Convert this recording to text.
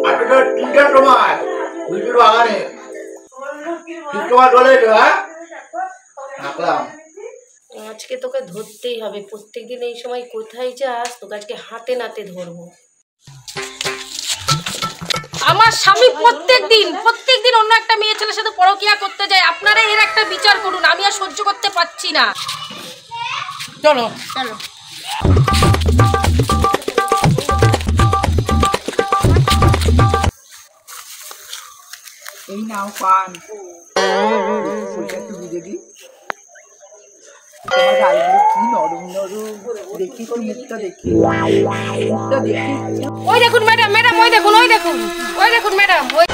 আটটা 3টার সময় বিজুর বাগানে তোমার বলে রাখলাম। আজকে তোকে ধরতেই হবে, প্রত্যেকদিন এই সময় কোথায় যাস, তোকে আজকে হাতে নাতে ধরবো। আমার স্বামী প্রত্যেকদিন অন্য একটা মেয়ে ছেলের সাথে পরকিয়া করতে যায়। আপনারা এর একটা বিচার করুন, আমি আর সহ্য করতে পারছি না। চলো চলো। এই নাও পান, তুমি দেখি তোমার গালগুলো কি নরম নরম, দেখি তো মুখটা দেখি, মুখটা দেখি। ওই দেখুন ম্যাডাম, ম্যাডাম ওই দেখুন, ওই দেখুন, ওই দেখুন ম্যাডাম, ওই